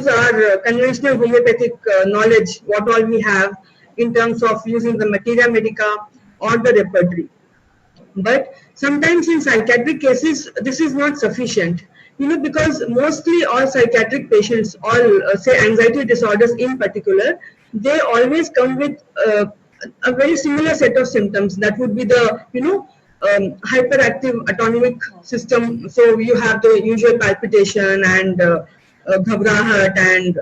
use our conventional homeopathic knowledge, what all we have in terms of using the materia medica or the repertory. But sometimes in psychiatric cases, this is not sufficient. Because mostly all psychiatric patients, all say anxiety disorders in particular, they always come with a very similar set of symptoms. That would be the, hyperactive autonomic system. So you have the usual palpitation and ghabrahat and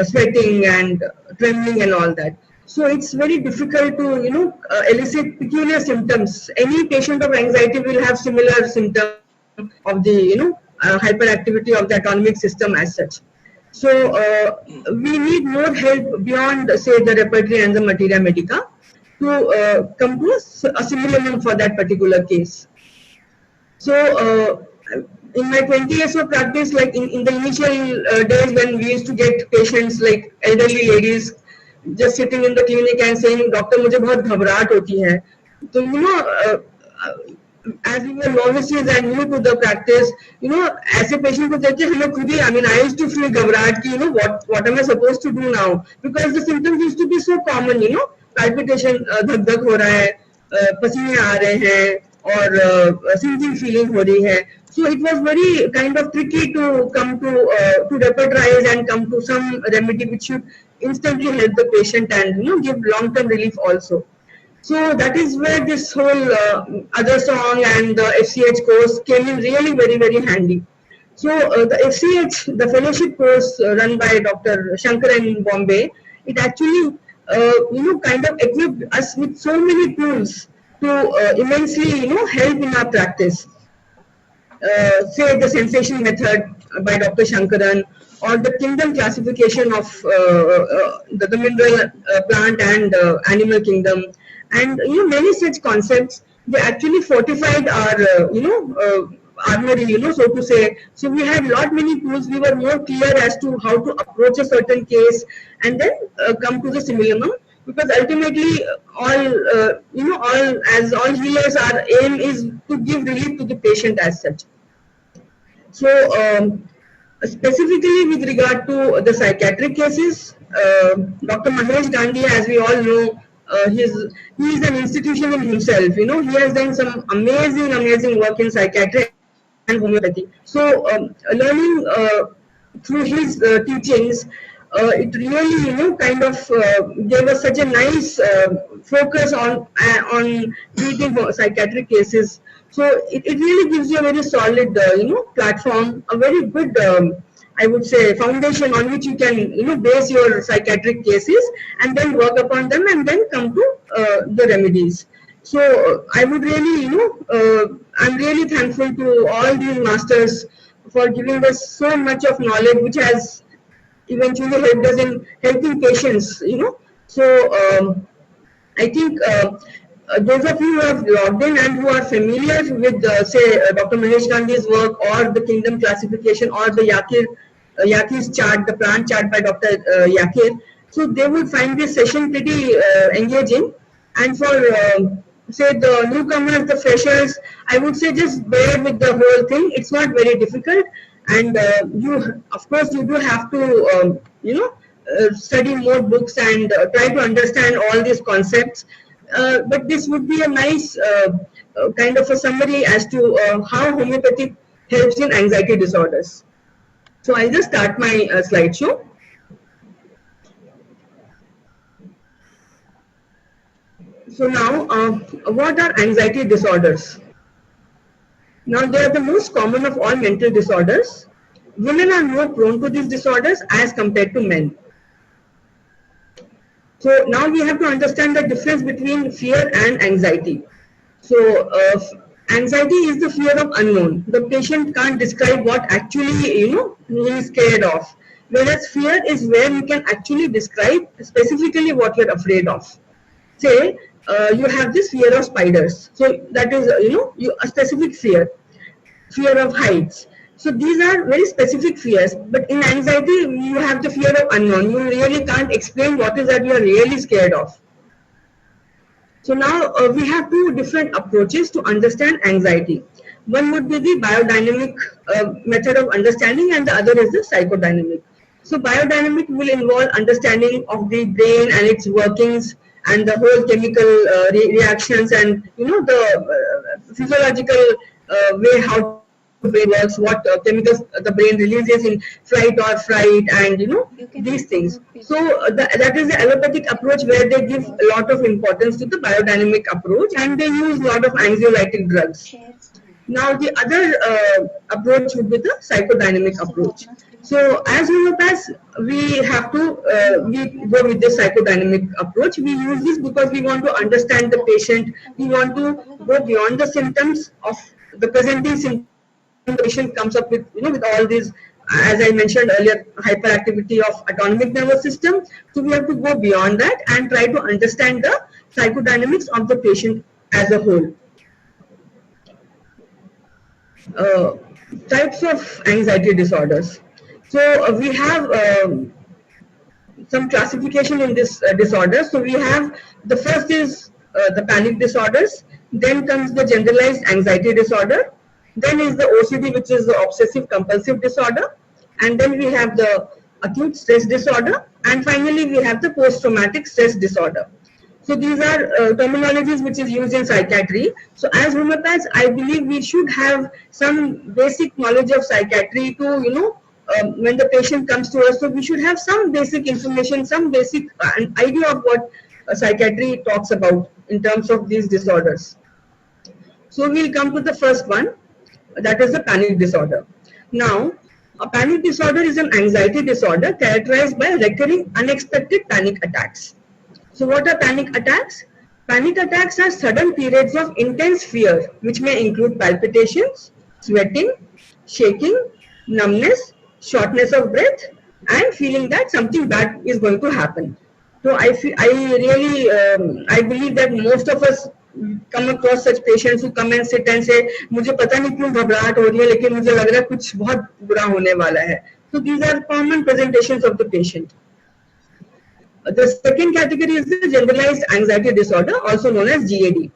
sweating and trembling and all that. So it's very difficult to, elicit peculiar symptoms. Any patient of anxiety will have similar symptoms of the, hyperactivity of the autonomic system as such. So we need more help beyond, say, the repertory and the materia medica to come to a simulation for that particular case. So in my 20 years of practice, like in the initial days when we used to get patients like elderly ladies just sitting in the clinic and saying, "Doctor, मुझे बहुत घबराहट होती है." So as we were novices and new to the practice, as a patient को देख के हम लोग खुद ही, I used to feel घबराहट कि what am I supposed to do now, because the symptoms used to be so common, palpitation, धक धक हो रहा है, पसीने आ रहे हैं और sinking feeling हो रही है. So it was very kind of tricky to come to repertorize and come to some remedy which should instantly help the patient and give long-term relief also. So that is where this whole other song and the FCH course came in really very, very handy. So the FCH, the fellowship course run by Dr. Shankar in Bombay, it actually kind of equipped us with so many tools to immensely help in our practice. Say the sensation method by Dr. Shankaran, or the kingdom classification of the mineral, plant and animal kingdom, and many such concepts. They actually fortified our armory, so to say. So we had many tools. We were more clear as to how to approach a certain case and then come to the simulacrum. Because ultimately, all healers, our aim is to give relief to the patient as such. So, specifically with regard to the psychiatric cases, Dr. Mahesh Gandhi, as we all know, he is an institution in himself. He has done some amazing work in psychiatry and homeopathy. So, learning through his teachings, it really, kind of gave us such a nice focus on treating psychiatric cases. So it really gives you a very solid, platform, a very good, I would say, foundation on which you can, base your psychiatric cases and then work upon them and then come to the remedies. So I would really, I'm really thankful to all these masters for giving us so much of knowledge, which has eventually helped us in helping patients, So I think those of you who have logged in and who are familiar with, say, Dr. Mahesh Gandhi's work or the kingdom classification or the Yakir's chart, the plant chart by Dr. Yakir, so they will find this session pretty engaging. And for say the newcomers, the freshers, I would say just bear with the whole thing. It's not very difficult, and you, of course, you do have to, study more books and try to understand all these concepts. But this would be a nice kind of a summary as to how homeopathy helps in anxiety disorders. So I'll just start my slideshow. So now, what are anxiety disorders? Now, they are the most common of all mental disorders. Women are more prone to these disorders as compared to men. So now we have to understand the difference between fear and anxiety. So anxiety is the fear of unknown. The patient can't describe what actually, he is scared of. Whereas fear is where you can actually describe specifically what you're afraid of. Say, you have this fear of spiders. So that is, a specific fear. Fear of heights. So these are very specific fears, but in anxiety, you have the fear of unknown. You really can't explain what is that you are really scared of. So now we have two different approaches to understand anxiety. One would be the biodynamic method of understanding, and the other is the psychodynamic. So biodynamic will involve understanding of the brain and its workings and the whole chemical reactions and the physiological way how the brain works, what chemicals the brain releases in flight or fright, and these things. So that is the allopathic approach where they give a lot of importance to the biodynamic approach and they use a lot of anxiolytic drugs. Now, the other approach would be the psychodynamic approach. So, as homeopaths, we have to we go with the psychodynamic approach. We use this because we want to understand the patient. We want to go beyond the symptoms of the presenting symptoms the patient comes up with, with all these, as I mentioned earlier, hyperactivity of autonomic nervous system. So, we have to go beyond that and try to understand the psychodynamics of the patient as a whole. uh, Types of anxiety disorders. So we have some classification in this disorder. So we have the first is the panic disorders. Then comes the generalized anxiety disorder. Then is the OCD, which is the obsessive compulsive disorder. And then we have the acute stress disorder. And finally, we have the post-traumatic stress disorder. So these are terminologies which is used in psychiatry. So as homeopaths, I believe we should have some basic knowledge of psychiatry to, when the patient comes to us, so we should have some basic information, some basic idea of what psychiatry talks about in terms of these disorders. So we'll come to the first one, that is the panic disorder. Now, a panic disorder is an anxiety disorder characterized by recurring unexpected panic attacks. So what are panic attacks? Panic attacks are sudden periods of intense fear, which may include palpitations, sweating, shaking, numbness, shortness of breath, and feeling that something bad is going to happen. So I believe that most of us come across such patients who come and sit and say, मुझे पता नहीं क्यों घबराहट हो रही है, लेकिन मुझे लग रहा है कुछ बहुत बुरा होने वाला है. So these are common presentations of the patient. The second category is the generalized anxiety disorder, also known as GAD.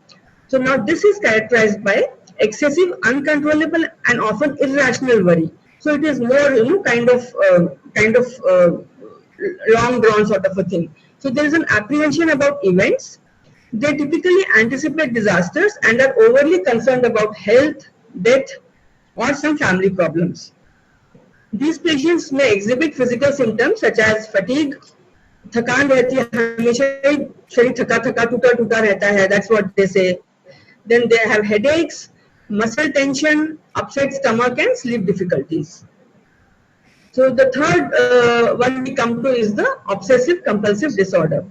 So now this is characterized by excessive, uncontrollable, and often irrational worry. So it is more, kind of long drawn sort of a thing. So there is an apprehension about events. They typically anticipate disasters and are overly concerned about health, death, or some family problems. These patients may exhibit physical symptoms such as fatigue, थकान रहती है, हमेशा ही शरीर थका थका टूटा टूटा रहता है, that's what they say. Then they have headaches, muscle tension, upset stomach, and sleep difficulties. So the third one we come to is the obsessive compulsive disorder.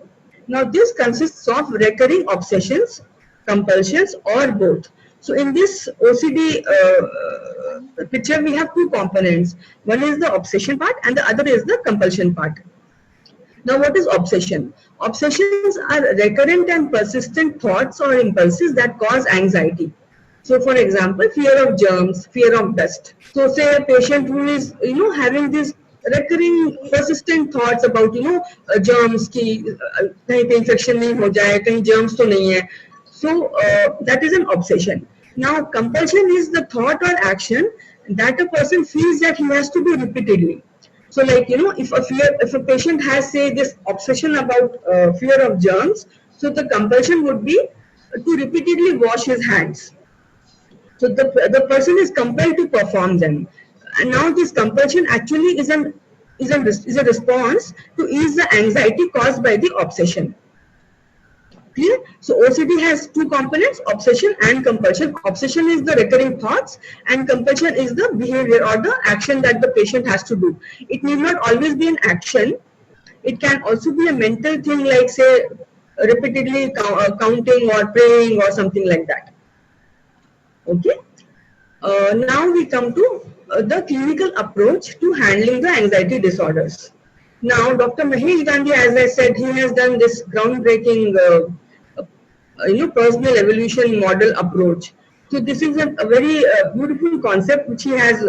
Now this consists of recurring obsessions, compulsions, or both. So in this OCD picture, we have two components. One is the obsession part and the other is the compulsion part. Now, what is obsession? Obsessions are recurrent and persistent thoughts or impulses that cause anxiety. So, for example, fear of germs, fear of dust. So, say a patient who is, having these recurring, persistent thoughts about, germs, ki kahin pe infection nahi ho jaye, kahin germs to nahi hai. So, that is an obsession. Now, compulsion is the thought or action that a person feels that he has to do repeatedly. So like, if a patient has, say, this obsession about fear of germs, so the compulsion would be to repeatedly wash his hands. So the person is compelled to perform them. And now this compulsion actually is a response to ease the anxiety caused by the obsession. Clear? So OCD has two components, obsession and compulsion. Obsession is the recurring thoughts and compulsion is the behavior or the action that the patient has to do. It need not always be an action. It can also be a mental thing like, say, repeatedly counting or praying or something like that. Okay. Now we come to the clinical approach to handling the anxiety disorders. Now, Dr. Mahesh Gandhi, as I said, he has done this groundbreaking, personal evolution model approach. So this is a very beautiful concept which he has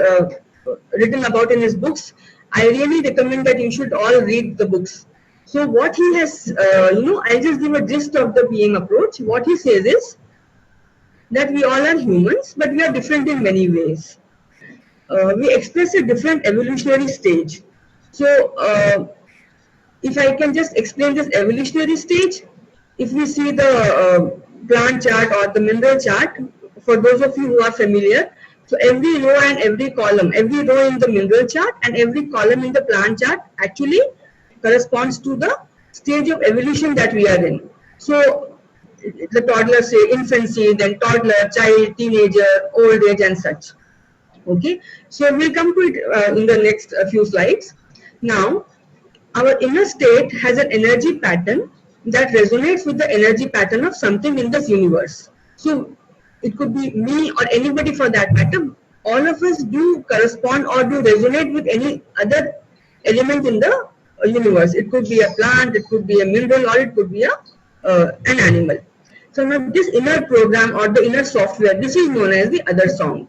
written about in his books. I really recommend that you should all read the books. So what he has, I'll just give a gist of the being approach. What he says is that we all are humans, but we are different in many ways. We express a different evolutionary stage. So if I can just explain this evolutionary stage, if we see the plant chart or the mineral chart, for those of you who are familiar, so every row and every column, every row in the mineral chart and every column in the plant chart actually corresponds to the stage of evolution that we are in. So the toddler say infancy, then toddler, child, teenager, old age and such. Okay, so we'll come to it in the next few slides. Now, our inner state has an energy pattern that resonates with the energy pattern of something in this universe. So it could be me or anybody for that matter. All of us do correspond or do resonate with any other element in the universe. It could be a plant, it could be a mineral, or it could be an animal. So now this inner program or the inner software, this is known as the other song.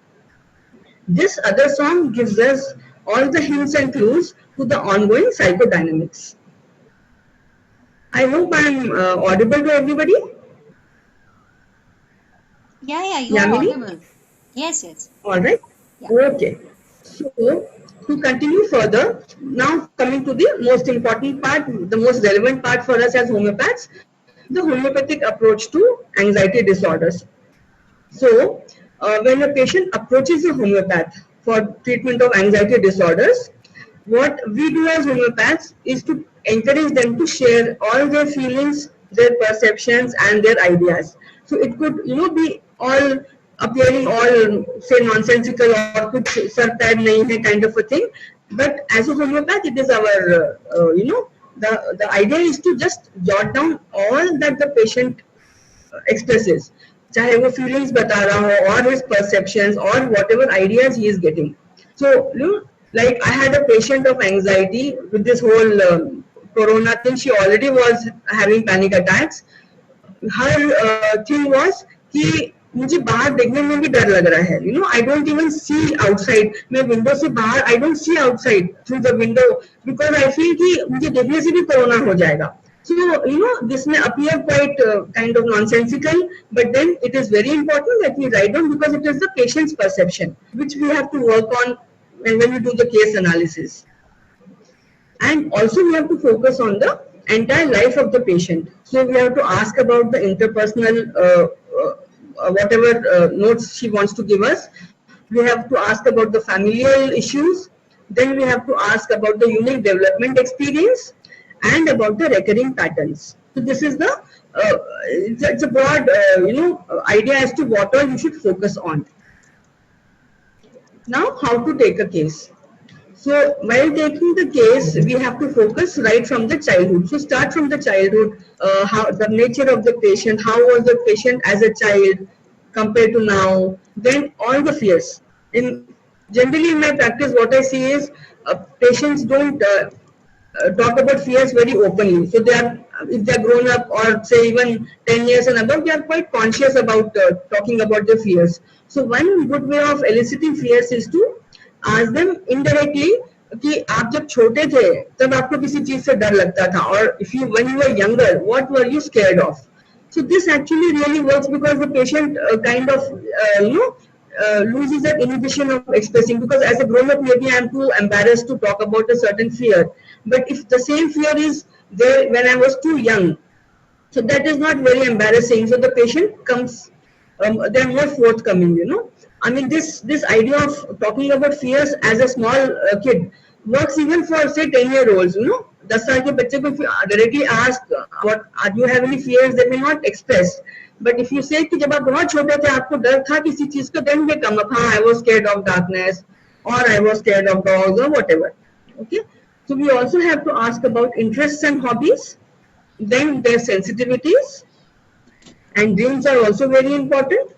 This other song gives us all the hints and clues to the ongoing psychodynamics. I hope I'm audible to everybody. Yeah, you are audible. Yes. All right. Yeah. Okay. So to continue further, now coming to the most important part, the most relevant part for us as homeopaths, the homeopathic approach to anxiety disorders. So, when a patient approaches a homeopath for treatment of anxiety disorders, what we do as homeopaths is to encourage them to share all their feelings, their perceptions, and their ideas. So it could, be all appearing all say nonsensical or kuch sar pair nahi hai kind of a thing. But as a homeopath, it is our, the idea is to just jot down all that the patient expresses, चाहे वो feelings बता रहा हो or his perceptions or whatever ideas he is getting. So, like I had a patient of anxiety with this whole corona thing. She already was having panic attacks. Her thing was कि मुझे बाहर देखने में भी डर लग रहा है. I don't even see outside. मैं विंडो से बाहर I don't see outside through the window because I feel कि मुझे देखने से भी कोरोना हो जाएगा. So, this may appear quite kind of nonsensical, but then it is very important that we write down because it is the patient's perception, which we have to work on when we do the case analysis. And also we have to focus on the entire life of the patient. So we have to ask about the interpersonal, whatever notes she wants to give us. We have to ask about the familial issues. Then we have to ask about the unique development experience and about the recurring patterns. So this is the it's a broad idea as to what all you should focus on. Now, how to take a case. So while taking the case, we have to focus right from the childhood. So start from the childhood, how the nature of the patient, how was the patient as a child compared to now, then all the fears. Generally in my practice, what I see is patients don't talk about fears very openly. So they are, if they are grown up or say even 10 years and above, they are quite conscious about talking about their fears. So one good way of eliciting fears is to ask them indirectly कि आप जब छोटे थे तब आपको किसी चीज से डर लगता था, or if you when you were younger what were you scared of. So this actually really works because the patient kind of loses that inhibition of expressing, because as a grown up maybe I'm too embarrassed to talk about a certain fear, but if the same fear is there when I was too young, so that is not very embarrassing. So the patient comes, they're more forthcoming. I mean, this idea of talking about fears as a small kid works even for say 10-year-olds. 10 साल के बच्चे को directly ask what do you have any fears, they may not express. But if you say कि जब आप बहुत छोटे थे आपको डर था किसी चीज का, then they come up, I was scared of darkness or I was scared of dogs or whatever. Okay. So we also have to ask about interests and hobbies, then their sensitivities, and dreams are also very important,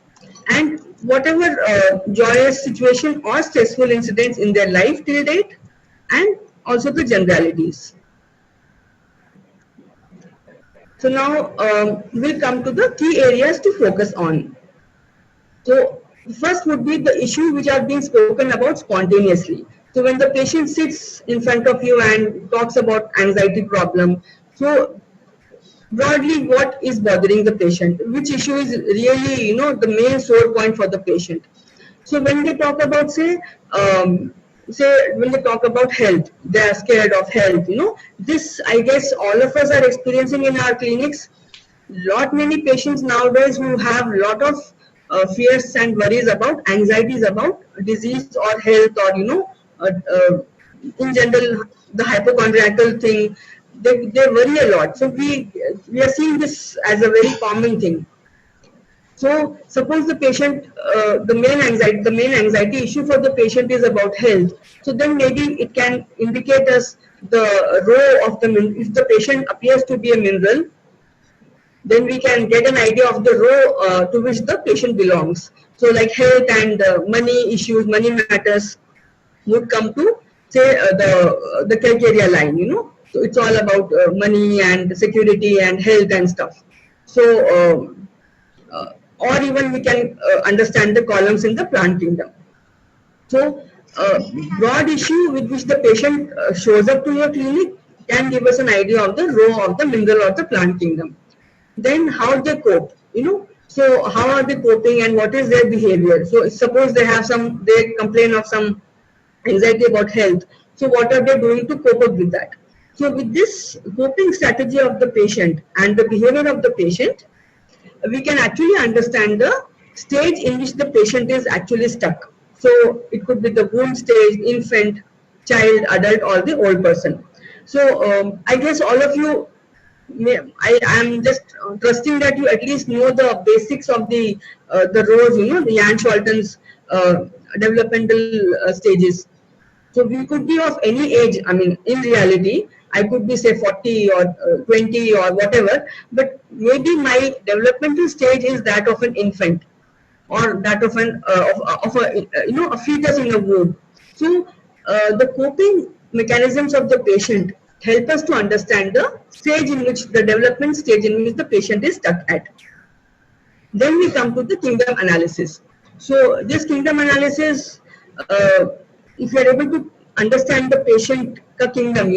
and whatever joyous situation or stressful incidents in their life till date, and also the generalities. So now we'll come to the key areas to focus on. So first would be the issues which are being spoken about spontaneously. So when the patient sits in front of you and talks about anxiety problem, so broadly what is bothering the patient, which issue is really the main sore point for the patient. So when they talk about say say when they talk about health, they are scared of health. This I guess all of us are experiencing in our clinics. Lot many patients nowadays who have lot of fears and worries about anxieties about disease or health, or in general the hypochondriacal thing. They worry a lot. So we are seeing this as a very common thing. So suppose the patient, the main anxiety issue for the patient is about health. So then maybe it can indicate us the role of the if the patient appears to be a mineral, then we can get an idea of the row to which the patient belongs. So like health and money issues, money matters would come to say the criteria line. So it's all about money and security and health and stuff. So or even we can understand the columns in the plant kingdom. So broad issue with which the patient shows up to your clinic can give us an idea of the row of the mineral or the plant kingdom. Then how they cope, so how are they coping and what is their behavior? So suppose they complain of some anxiety about health, so what are they doing to cope up with that? So with this coping strategy of the patient and the behavior of the patient, we can actually understand the stage in which the patient is actually stuck. So it could be the womb stage, infant, child, adult, or the old person. So I guess all of you, I am just trusting that you at least know the basics of the rows, the Jan-Schalten's developmental stages. So we could be of any age. I mean, in reality, I could be say 40 or 20 or whatever, but maybe my developmental stage is that of an infant or that of an of a a fetus in a womb. So the coping mechanisms of the patient help us to understand the stage in which the development stage in which the patient is stuck at. Then we come to the kingdom analysis. So this kingdom analysis, if you are able to understand the patient ka kingdom,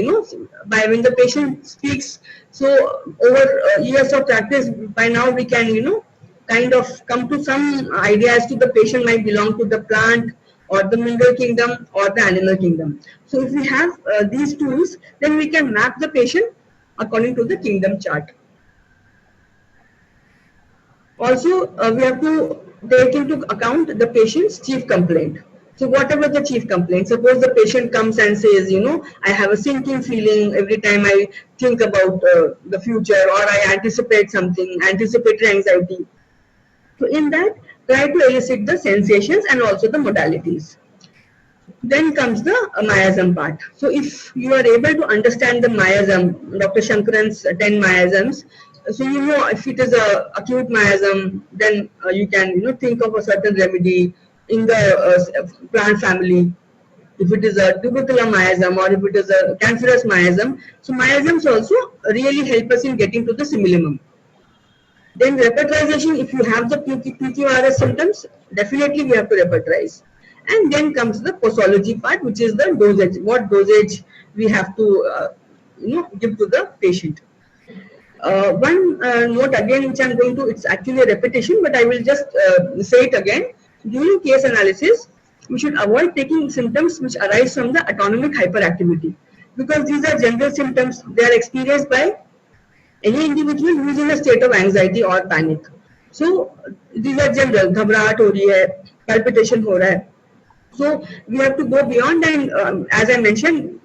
by when the patient speaks, so over years of practice, by now we can, kind of come to some idea as to the patient might belong to the plant or the mineral kingdom or the animal kingdom. So if we have these tools, then we can map the patient according to the kingdom chart. Also, we have to take into account the patient's chief complaint. So whatever the chief complaint, suppose the patient comes and says, I have a sinking feeling every time I think about the future, or I anticipate something, anticipatory anxiety. So in that, try to elicit the sensations and also the modalities. Then comes the miasm part. So if you are able to understand the miasm, Dr. Shankaran's 10 miasms, so if it is a acute miasm, then you can think of a certain remedy in the plant family. If it is a tubercular miasm or if it is a cancerous miasm, so miasms also really help us in getting to the simillimum. Then repertorization, if you have the PQRS symptoms, definitely we have to repertorize. And then comes the posology part, which is the dosage. What dosage we have to give to the patient. One note again, which I'm going to, it's actually a repetition, but I will just say it again. During case analysis, we should avoid taking symptoms which arise from the autonomic hyperactivity, because these are general symptoms. They are experienced by any individual who is in a state of anxiety or panic. So these are general, घबराहट हो रही है, palpitation हो रहा है. So we have to go beyond and as I mentioned,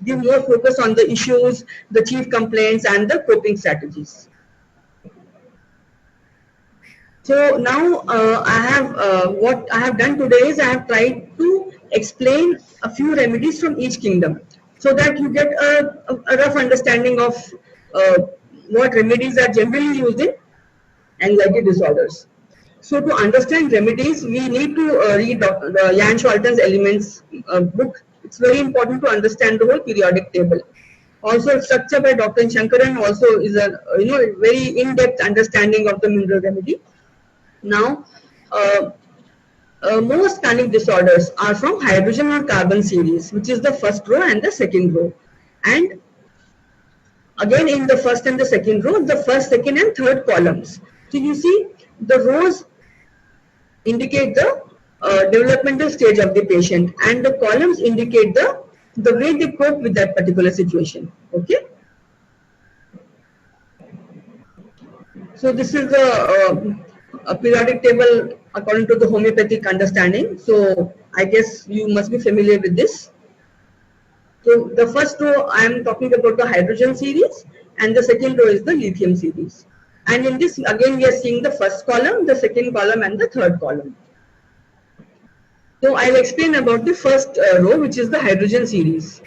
give more focus on the issues, the chief complaints and the coping strategies. So now what I have done today is I have tried to explain a few remedies from each kingdom, so that you get a rough understanding of what remedies are generally used in anxiety disorders. So to understand remedies, we need to read the Jan-Schalten's Elements book. It's very important to understand the whole periodic table. Also, structure by Dr. Shankaran also is a very in-depth understanding of the mineral remedy. Now, most panic disorders are from hydrogen or carbon series, which is the first row and the second row. And again, in the first and the second row, the first, second, and third columns. So you see, the rows indicate the developmental stage of the patient, and the columns indicate the way they cope with that particular situation. Okay. So this is the a periodic table according to the homeopathic understanding. So I guess you must be familiar with this. So the first row I am talking about the hydrogen series, and the second row is the lithium series. And in this again we are seeing the first column, the second column, and the third column. So I'll explain about the first row, which is the hydrogen series.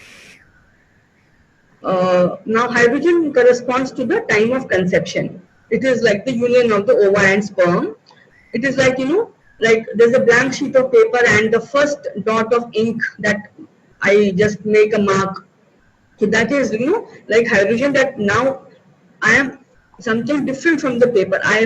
Now hydrogen corresponds to the time of conception. It is like the union of the ova and sperm. It is like, like there's a blank sheet of paper and the first dot of ink that I just make a mark. So that is, like hydrogen, that now I am something different from the paper. I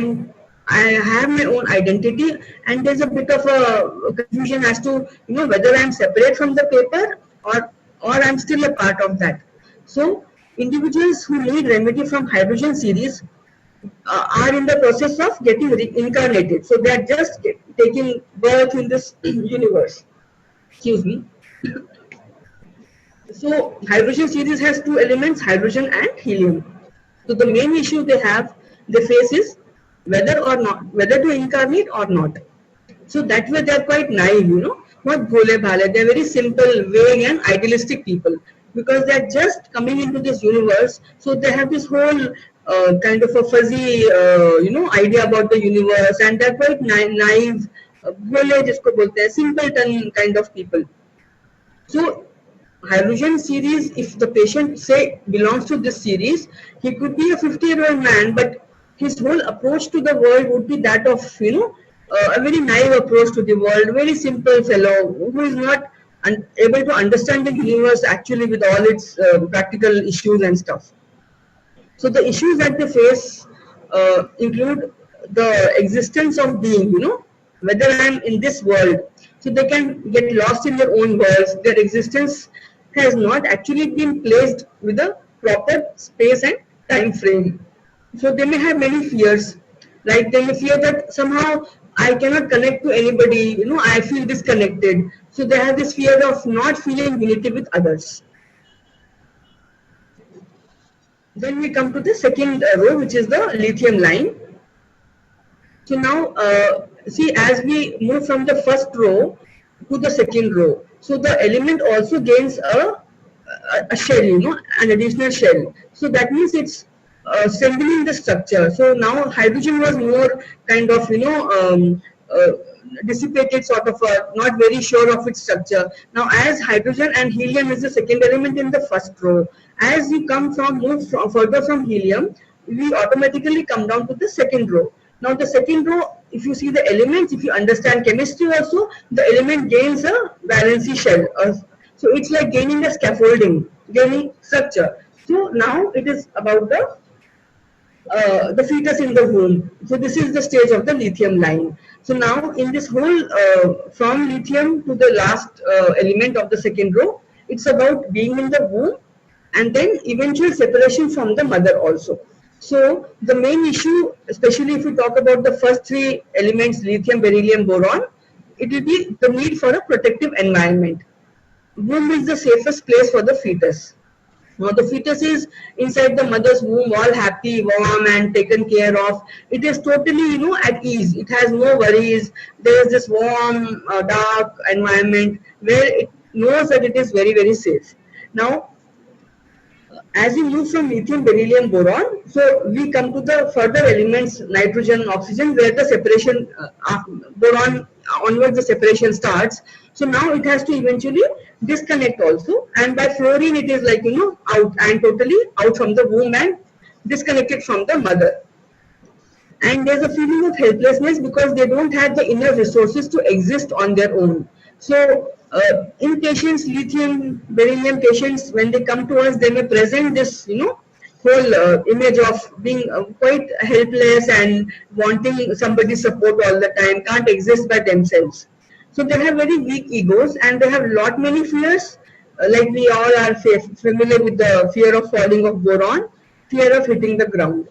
have my own identity, and there's a bit of a confusion as to, whether I'm separate from the paper or I'm still a part of that. So individuals who need remedy from hydrogen series are in the process of getting reincarnated. So they are just taking birth in this universe. Excuse me. So hydrogen series has two elements, hydrogen and helium. So the main issue they face is whether to incarnate or not. So that way they are quite naive, not bhole bhale. They are very simple, vague and idealistic people, because they are just coming into this universe. So they have this whole kind of a fuzzy, idea about the universe, and they are quite naive, bhole jisko bolte hain, simpleton kind of people. So hydrogen series, if the patient say belongs to this series, he could be a 50-year-old man, but his whole approach to the world would be that of, a very naive approach to the world, very simple fellow who is not able to understand the universe actually with all its practical issues and stuff. So the issues that they face include the existence of being, whether I am in this world. So they can get lost in their own worlds. Their existence has not actually been placed with a proper space and time frame. So they may have many fears, like they may fear that somehow I cannot connect to anybody, I feel disconnected. So they have this fear of not feeling unity with others. Then we come to the second row, which is the lithium line. So now, see, as we move from the first row to the second row, so the element also gains a shell, an additional shell. So that means it's strengthening the structure. So now hydrogen was more kind of, dissipated, sort of not very sure of its structure. Now as hydrogen and helium is the second element in the first row, as we move further from helium, we automatically come down to the second row. Now the second row, if you see the elements, if you understand chemistry also, the element gains a valency shell. So it's like gaining a scaffolding, gaining structure. So now it is about the fetus in the womb. So this is the stage of the lithium line. So now in this whole, from lithium to the last element of the second row, it's about being in the womb and then eventual separation from the mother also. So the main issue, especially if we talk about the first three elements, lithium, beryllium, boron, it will be the need for a protective environment. Womb is the safest place for the fetus. Now the fetus is inside the mother's womb, all happy, warm and taken care of. It is totally, at ease. It has no worries. There is this warm, dark environment where it knows that it is very, very safe. Now, as we move from lithium, beryllium, boron, so we come to the further elements, nitrogen, oxygen, where the separation, boron onwards the separation starts. So now it has to eventually disconnect also, and by fluorine it is like, out and totally out from the womb and disconnected from the mother. And there's a feeling of helplessness because they don't have the inner resources to exist on their own. So in patients, lithium, beryllium patients, when they come to us, they may present this, whole image of being quite helpless and wanting somebody's support all the time, can't exist by themselves. So they have very weak egos and they have many fears. Like we all are familiar with the fear of falling of boron, fear of hitting the ground.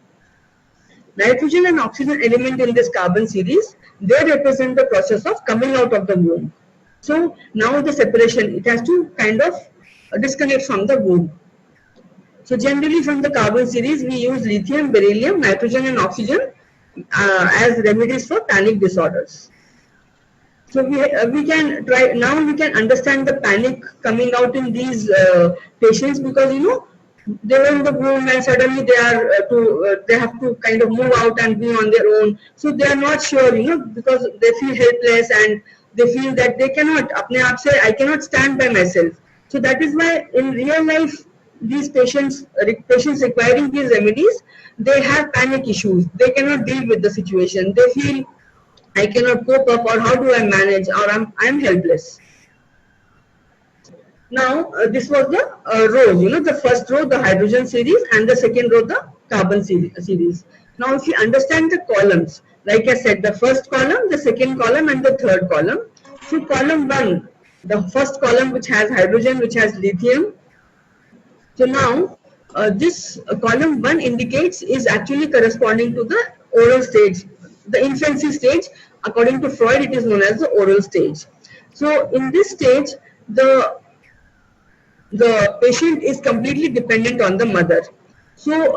Nitrogen and oxygen element in this carbon series they represent the process of coming out of the womb. So now the separation, it has to kind of disconnect from the womb. So generally from the carbon series, we use lithium, beryllium, nitrogen and oxygen as remedies for panic disorders. So we can try, now we can understand the panic coming out in these patients, because they were in the womb and suddenly they are they have to kind of move out and be on their own. So they are not sure, because they feel helpless and they feel that they cannot, apne aap se, I cannot stand by myself. So that is why in real life, these patients requiring these remedies, they have panic issues. They cannot deal with the situation. They feel I cannot cope up, or how do I manage, or I'm helpless. Now this was the rows, the first row the hydrogen series and the second row the carbon series. Now if you understand the columns, like I said, the first column, the second column and the third column. So column 1, the first column which has hydrogen, which has lithium. So now this column 1 indicates is actually corresponding to the oral stage, the infancy stage. According to Freud, it is known as the oral stage. So in this stage, the patient is completely dependent on the mother. So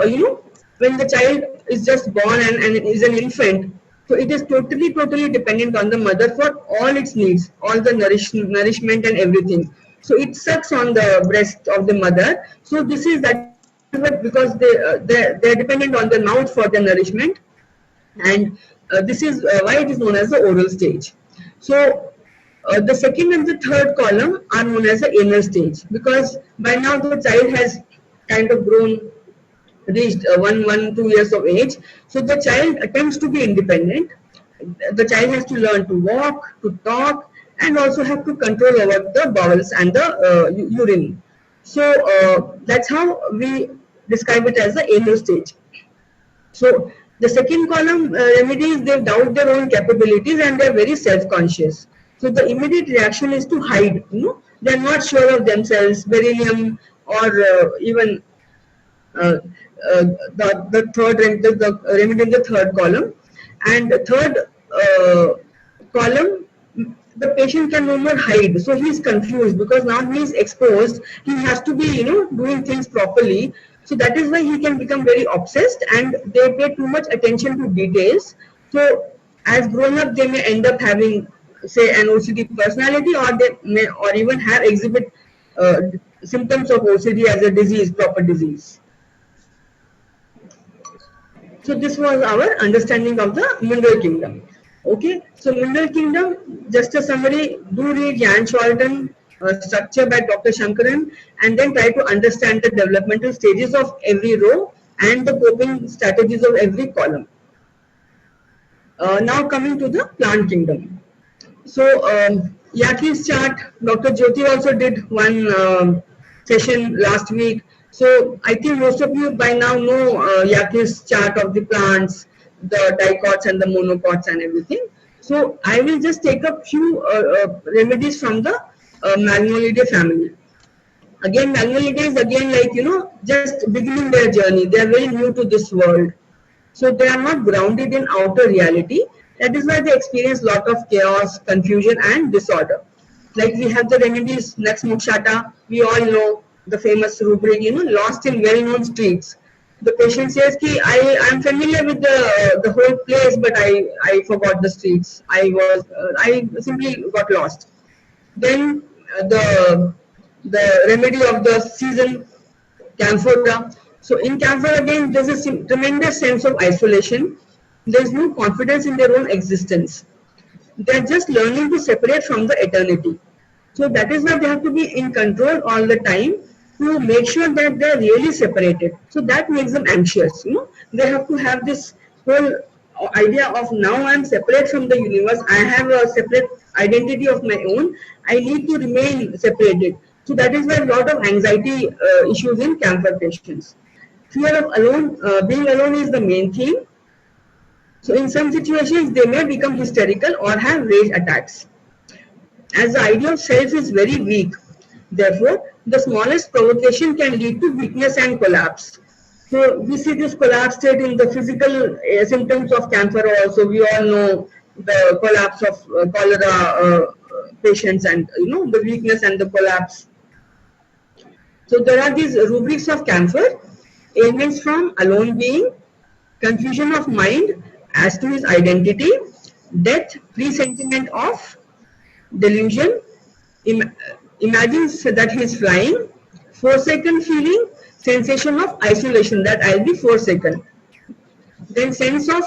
when the child is just born and is an infant, so it is totally dependent on the mother for all its needs, all the nourishment and everything. So it sucks on the breast of the mother. So this is that, because they're dependent on the mouth for the nourishment, and this is why it is known as the oral stage. So the second and the third column are known as the anal stage, because by now the child has kind of reached 2 years of age. So the child attempts to be independent. The child has to learn to walk, to talk, and also have to control over the bowels and the urine. So that's how we describe it as the anal stage. So the second column remedies, they doubt their own capabilities and they're very self-conscious. So the immediate reaction is to hide. They're not sure of themselves. Beryllium, or even the third the remedy in the third column, and the third column, the patient can no more hide. So he's confused, because now he is exposed. He has to be doing things properly. So that is why he can become very obsessed, and they pay too much attention to details. So as grown up, they may end up having, say, an OCD personality, or they may or even have exhibit symptoms of OCD as a disease, proper disease. So this was our understanding of the mineral kingdom. Okay, so mineral kingdom, just a summary, do read Jan Scholten structure by Dr. Shankaran, and then try to understand the developmental stages of every row and the coping strategies of every column. Now coming to the plant kingdom. So Yaki's chart, Dr. Jyoti also did one session last week. So I think most of you by now know Yaki's chart of the plants, the dicots and the monocots and everything. So I will just take a few remedies from the Magnolidae family. Again, Magnolidae is again, like, just beginning their journey. They are very new to this world. So they are not grounded in outer reality. That is why they experience a lot of chaos, confusion and disorder. Like we have the remedies, Nux Mokshata, we all know the famous rubric, lost in well-known streets. The patient says, I am familiar with the whole place, but I forgot the streets. I simply got lost. Then the remedy of the season, camphora. So in camphor again, there's a tremendous sense of isolation. There's no confidence in their own existence. They're just learning to separate from the eternity. So that is why they have to be in control all the time to make sure that they're really separated. So that makes them anxious. They have to have this whole idea of, now I'm separate from the universe. I have a separate identity of my own. I need to remain separated. So that is why a lot of anxiety issues in camphor patients. Fear of being alone is the main theme. So in some situations, they may become hysterical or have rage attacks. As the idea of self is very weak, therefore, the smallest provocation can lead to weakness and collapse. So we see this collapse state in the physical symptoms of camphor also. We all know the collapse of cholera patients, and the weakness and the collapse. So there are these rubrics of Camphor: ailments from alone being, confusion of mind as to his identity, death, presentiment of delusion, Im- imagines that he is flying, forsaken feeling, sensation of isolation, that I'll be forsaken. Then sense of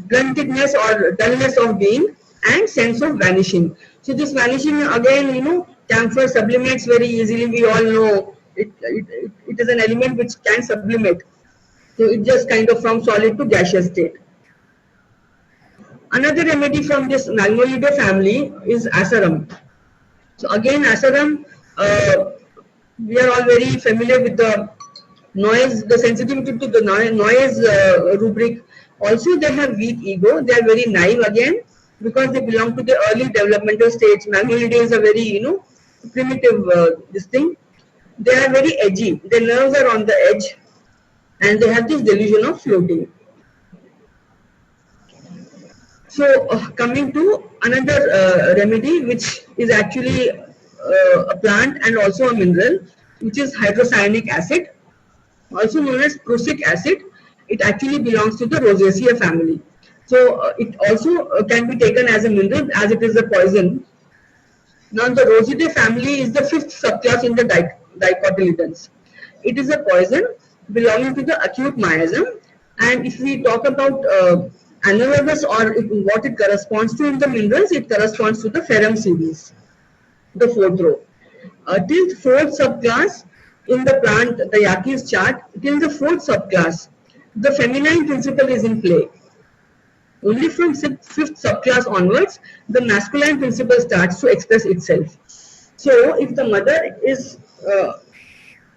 bluntedness or dullness of being, and sense of vanishing. So this vanishing again, camphor sublimates very easily. We all know it is an element which can sublimate. So it just kind of from solid to gaseous state. Another remedy from this Malmolidae family is Asaram. So again, Asaram, we are all very familiar with the noise, the sensitivity to the noise rubric. Also, they have weak ego. They are very naive again because they belong to the early developmental stage. Malmolidae is a very, primitive this thing. They are very edgy. Their nerves are on the edge, and they have this delusion of floating. So, coming to another remedy, which is actually a plant and also a mineral, which is hydrocyanic acid, also known as prussic acid. It actually belongs to the Rosaceae family. So, it also can be taken as a mineral, as it is a poison. Now, the Rosidae family is the fifth subclass in the dicotyledons. It is a poison belonging to the acute miasm. And if we talk about analogous, or what it corresponds to in the minerals, it corresponds to the ferrum series, the fourth row. Till fourth subclass in the plant, the Yaki's chart, till the fourth subclass, the feminine principle is in play. Only from fifth subclass onwards, the masculine principle starts to express itself. So, if the mother is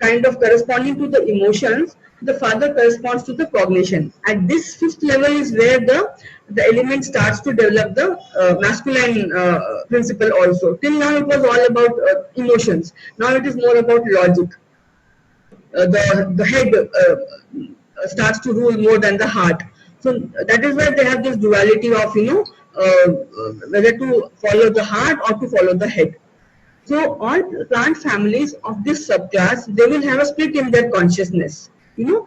kind of corresponding to the emotions, the father corresponds to the cognition. At this fifth level is where the element starts to develop the masculine principle also. Till now it was all about emotions. Now it is more about logic. The head starts to rule more than the heart. So that is why they have this duality of whether to follow the heart or to follow the head. So all plant families of this subclass, they will have a split in their consciousness. The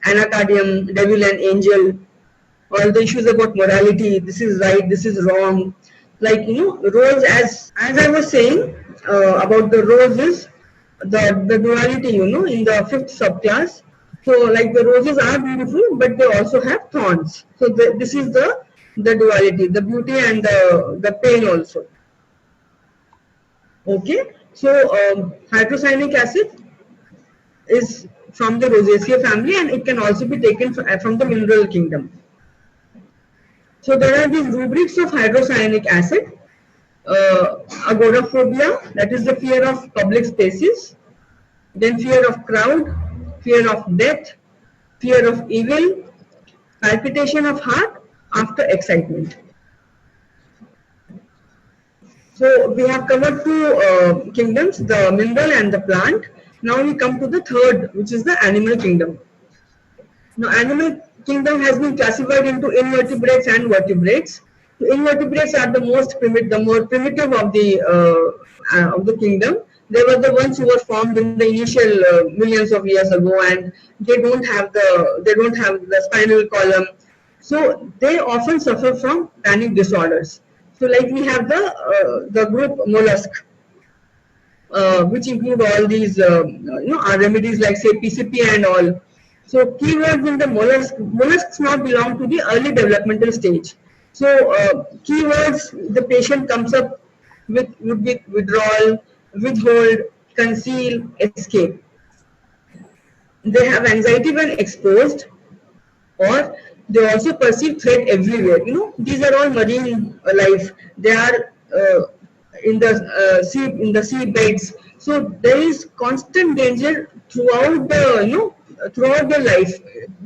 anacardium, devil and angel, all the issues about morality, this is right, this is wrong. Like, roles, as I was saying about the roses, the duality, in the fifth subclass. So like the roses are beautiful, but they also have thorns. So this is the duality, the beauty and the pain also. Okay, so hydrocyanic acid is from the Rosaceae family, and it can also be taken from the mineral kingdom. So there are these rubrics of hydrocyanic acid: agoraphobia, that is the fear of public spaces, then fear of crowd, fear of death, fear of evil, palpitation of heart after excitement. So we have covered two kingdoms, the mineral and the plant. Now we come to the third, which is the animal kingdom. Now, animal kingdom has been classified into invertebrates and vertebrates. So invertebrates are the more primitive of the kingdom. They were the ones who were formed in the initial millions of years ago, and they don't have the spinal column. So they often suffer from panic disorders. So, like we have the group mollusk, which include all these, our remedies like say PCP and all. So keywords in the mollusks now belong to the early developmental stage. So keywords the patient comes up with would be withdrawal, withhold, conceal, escape. They have anxiety when exposed, or they also perceive threat everywhere. These are all marine life. They are in the sea beds. So there is constant danger throughout throughout their life,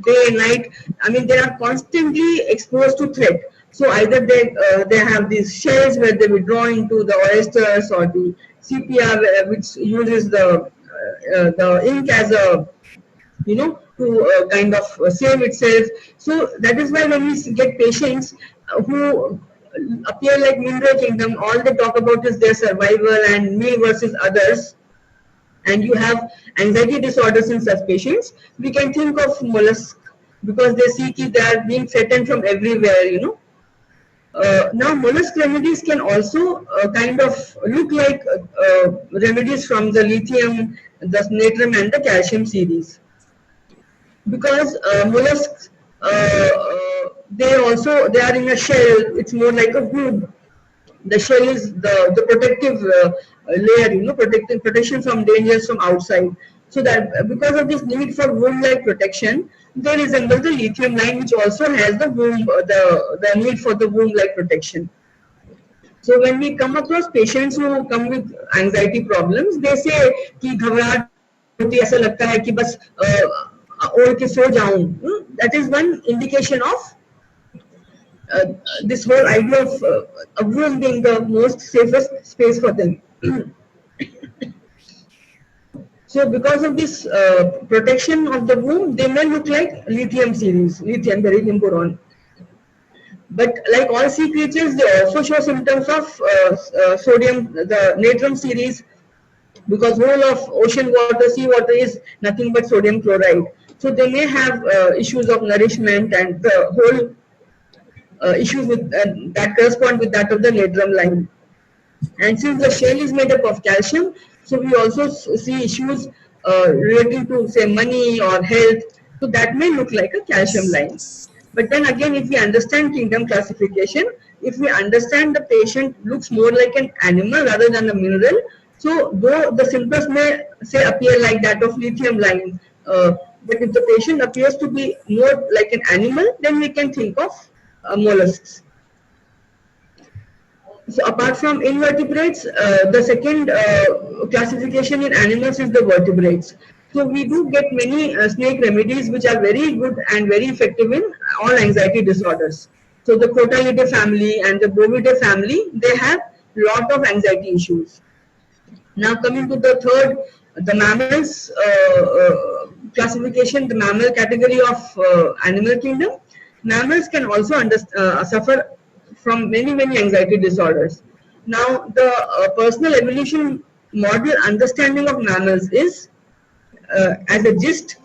day and night. I mean, they are constantly exposed to threat. So either they have these shells where they withdraw into the oysters, or the sepia, which uses the ink as a, to to kind of save itself. So that is why when we get patients who appear like mineral kingdom, all they talk about is their survival and me versus others, and you have anxiety disorders in such patients, we can think of mollusk, because they see that they are being threatened from everywhere, you know. Now, mollusk remedies can also kind of look like remedies from the lithium, the natrum, and the calcium series, because mollusks they are in a shell. It's more like a hood. The shell is the protective layer, you know, protection from dangers from outside. So that because of this need for womb-like protection, they resemble the lithium line, which also has the womb, the need for the womb-like protection. So when we come across patients who come with anxiety problems, they say कि घबराहट होती है, ऐसा लगता है कि बस ओढ़ के सो जाऊं. That is one indication of this whole idea of a womb being the most safest space for them. So because of this protection of the womb, they may look like lithium series, lithium, beryllium, boron. But like all sea creatures, they also show symptoms of sodium, the natrum series, because whole of ocean water, sea water is nothing but sodium chloride. So they may have issues of nourishment and the whole issues with that correspond with that of the natrum line. And since the shell is made up of calcium, so we also see issues relating to say money or health. So that may look like a calcium line. But then again, if we understand kingdom classification, if we understand the patient looks more like an animal rather than a mineral, so though the symptoms may say appear like that of lithium line, but if the patient appears to be more like an animal, then we can think of mollusks. So apart from invertebrates, the second classification in animals is the vertebrates. So we do get many snake remedies which are very good and very effective in all anxiety disorders. So the Crotalidae family and the Bovidae family, they have lot of anxiety issues. Now coming to the third, the mammals classification, the mammal category of animal kingdom. Mammals can also suffer from many anxiety disorders. Now the personal evolution model understanding of mammals is as a gist,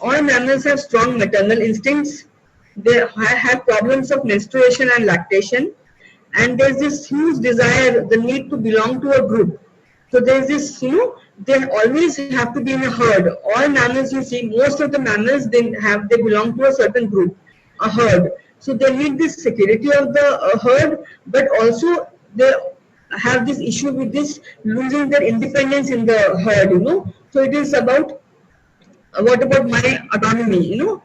all mammals have strong maternal instincts. They have problems of menstruation and lactation, and there's this huge desire, the need to belong to a group. So there's this, you know, they always have to be in a herd. All mammals you see, most of the mammals they belong to a certain group, a herd. So they need this security of the herd, but also they have this issue with this losing their independence in the herd, you know. So it is about what about my autonomy, you know,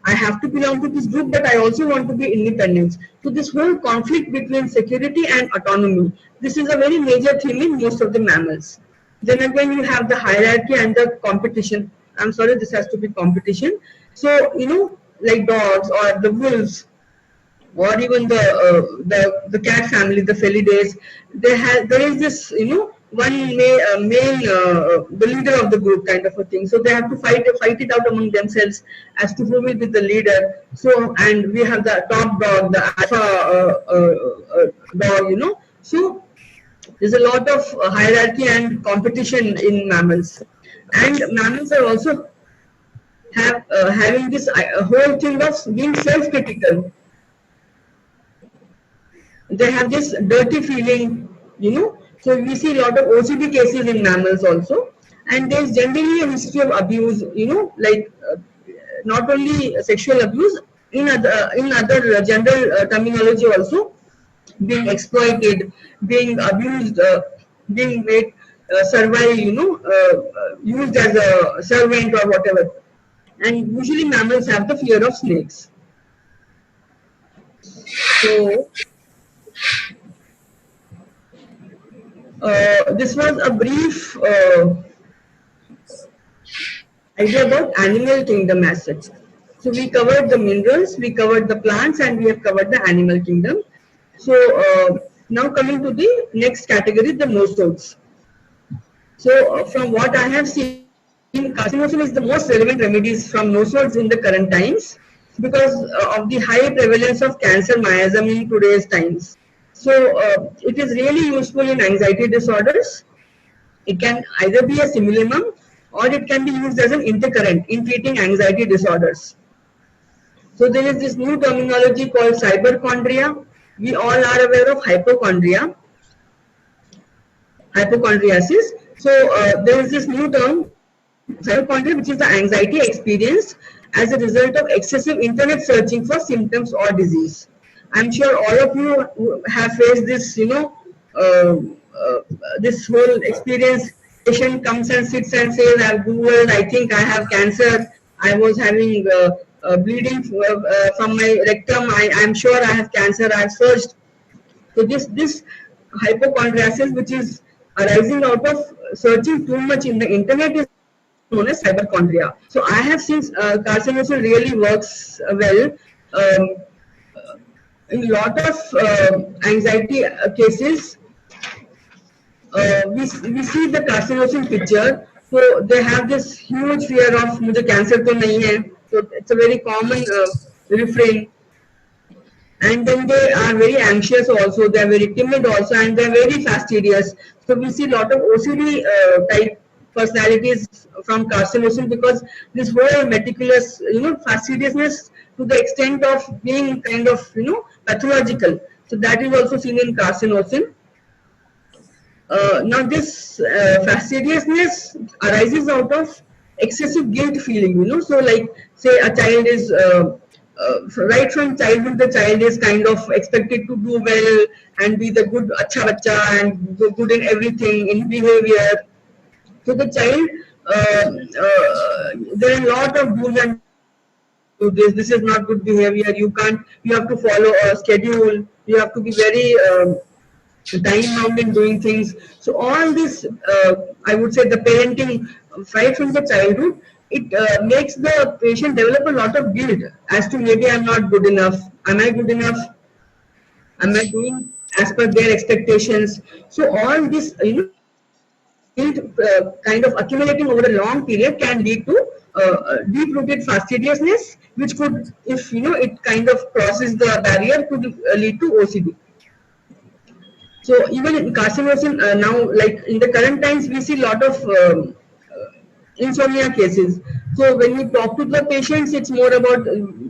I have to belong to this group, but I also want to be independent. So this whole conflict between security and autonomy, this is a very major theme in most of the mammals. Then again, you have the hierarchy and the competition. I'm sorry, this has to be competition. So, you know, like dogs or the wolves, or even the cat family, the Felidae, there is this, you know, one male the leader of the group kind of a thing. So they have to fight it out among themselves as to who will be the leader. So and we have the top dog, the alpha dog, you know. So there's a lot of hierarchy and competition in mammals, and mammals are also having this whole thing of being self-critical. They have this dirty feeling, you know. So we see a lot of OCD cases in mammals also, and there's generally a history of abuse, you know, like not only sexual abuse, in other gender terminology also, being exploited, being abused, being made servile, you know, used as a servant or whatever. And usually mammals have the fear of snakes. So this was a brief idea about animal kingdom as such. So we covered the minerals, we covered the plants, and we have covered the animal kingdom. So now coming to the next category, the nosodes. So from what I have seen, carcinosin is the most relevant remedies from nosodes in the current times because of the high prevalence of cancer miasm in today's times. So it is really useful in anxiety disorders. It can either be a simulimum or it can be used as an intercurrent in treating anxiety disorders. So there is this new terminology called cyberchondria. We all are aware of hypochondriasis. So there is this new term, cyberchondria, which is the anxiety experienced as a result of excessive internet searching for symptoms or disease. I'm sure all of you have faced this, uh, this whole experience. Patient comes and sits and says, I've Googled, I think I have cancer. I was having bleeding from my rectum. I'm sure I have cancer. I've searched. So this hypochondriasis, which is arising out of searching too much in the internet, is known as hypochondria. So I have seen carcinosin really works well. In a lot of anxiety cases, we see the carcinosin picture. So they have this huge fear of मुझे cancer तो नहीं है. So it's a very common refrain. And then they are very anxious also, they are very timid also, and they are very fastidious. So we see a lot of OCD type personalities from carcinosin because this whole meticulous, fastidiousness to the extent of being kind of, pathological. So that is also seen in carcinosin. Now this fastidiousness arises out of excessive guilt feeling, so like say a child is right from childhood, the child is kind of expected to do well and be the good acha bacha and good in everything, in behavior. So the child, there are a lot of do's and this is not good behavior. You have to follow a schedule. You have to be very time bound in doing things. So all this, I would say, the parenting right from the childhood, it makes the patient develop a lot of guilt as to maybe I'm not good enough. Am I good enough? Am I doing as per their expectations? So all this, guilt kind of accumulating over a long period can lead to deep-rooted fastidiousness, which could, if it kind of crosses the barrier, could lead to OCD. So even in carcinosin now, like in the current times, we see a lot of insomnia cases. So when we talk to the patients, it's more about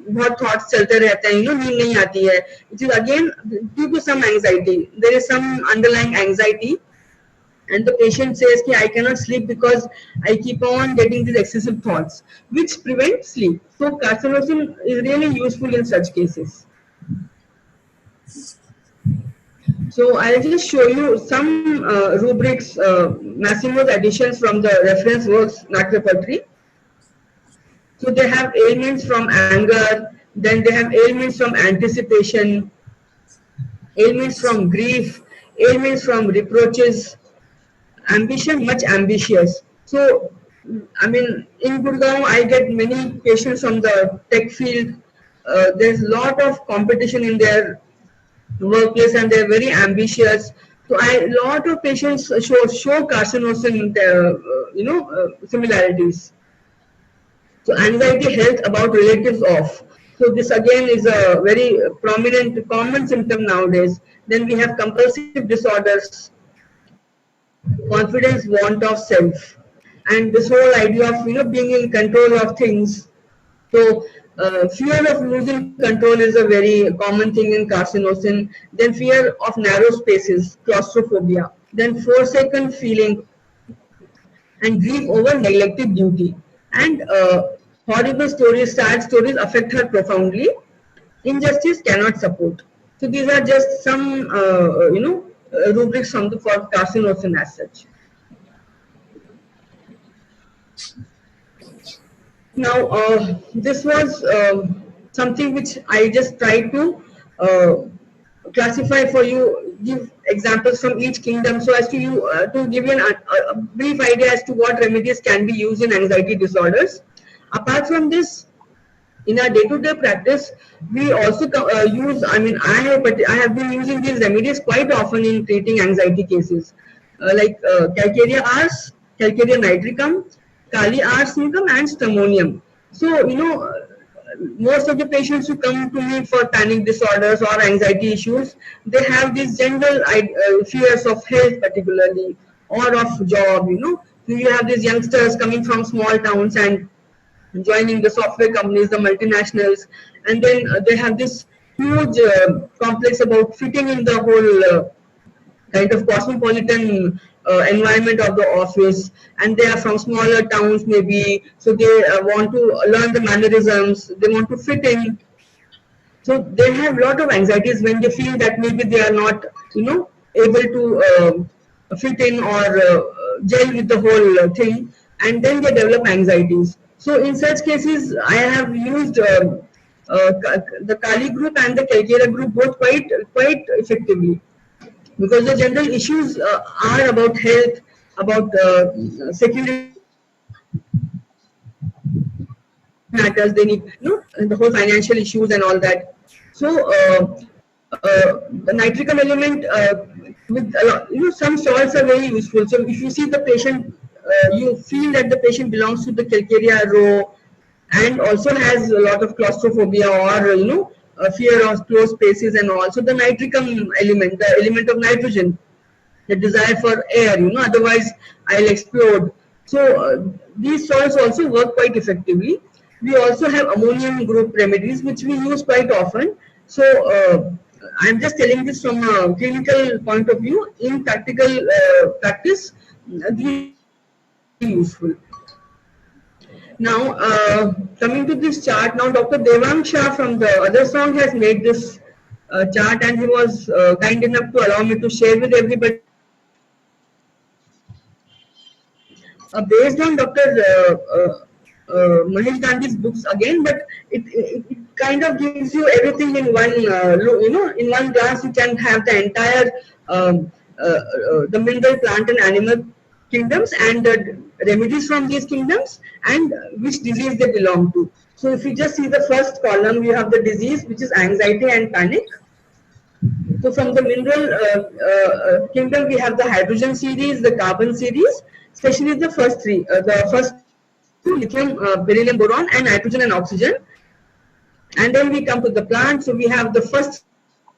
what thoughts चलते रहते हैं, नींद नहीं आती है, which is again due to some anxiety. There is some underlying anxiety, and the patient says, I cannot sleep because I keep on getting these excessive thoughts, which prevent sleep. So carcinosin is really useful in such cases. So I'll just show you some rubrics, Massimo's additions from the reference works NAC repertory. So they have ailments from anger, then they have ailments from anticipation, ailments from grief, ailments from reproaches, ambition, much ambitious. So, I mean, in Gurgaon, I get many patients from the tech field. There's a lot of competition in their workplace and they're very ambitious. So a lot of patients show carcinosin, similarities. So anxiety, health, about relatives of. So this again is a very prominent, common symptom nowadays. Then we have compulsive disorders, confidence, want of self, and this whole idea of being in control of things. So fear of losing control is a very common thing in carcinosin. Then fear of narrow spaces, claustrophobia. Then forsaken feeling and grief over neglected duty. And horrible stories, sad stories affect her profoundly. Injustice cannot support. So these are just some, rubrics for carcinosin as such. Now, this was something which I just tried to classify for you, give examples from each kingdom, so as to give you a brief idea as to what remedies can be used in anxiety disorders. Apart from this, in our day-to-day practice, we also use. I mean, I have been using these remedies quite often in treating anxiety cases, like Calcarea ars, Calcarea nitricum, kali arsenicum and stramonium. So, most of the patients who come to me for panic disorders or anxiety issues, they have these general fears of health particularly, or of job. So you have these youngsters coming from small towns and joining the software companies, the multinationals, and then they have this huge complex about fitting in the whole kind of cosmopolitan environment of the office, and they are from smaller towns maybe, so they want to learn the mannerisms, they want to fit in. So they have a lot of anxieties when they feel that maybe they are not, able to fit in or gel with the whole thing, and then they develop anxieties. So in such cases, I have used the Kali group and the Kelkera group both quite effectively, because the general issues are about health, about security matters. They need, the whole financial issues and all that. So the nitricum element with some salts are very useful. So if you see the patient, you feel that the patient belongs to the Calcarea row and also has a lot of claustrophobia or fear of closed spaces and all. So the nitricum element, the element of nitrogen, the desire for air, otherwise I'll explode. So these salts also work quite effectively. We also have ammonium group remedies which we use quite often. So I'm just telling this from a clinical point of view. In practical practice, these are very useful. Now, coming to this chart, now Dr. Devang Shah from the other song has made this chart, and he was kind enough to allow me to share with everybody. Based on Dr. Mahesh Gandhi's books again, but it kind of gives you everything in one, in one glance. You can have the entire the mineral, plant, and animal kingdoms and the remedies from these kingdoms and which disease they belong to. So if you just see the first column, you have the disease, which is anxiety and panic. So from the mineral kingdom, we have the hydrogen series, the carbon series, especially the first three. The first two, lithium, beryllium, boron, and nitrogen and oxygen. And then we come to the plant. So we have the first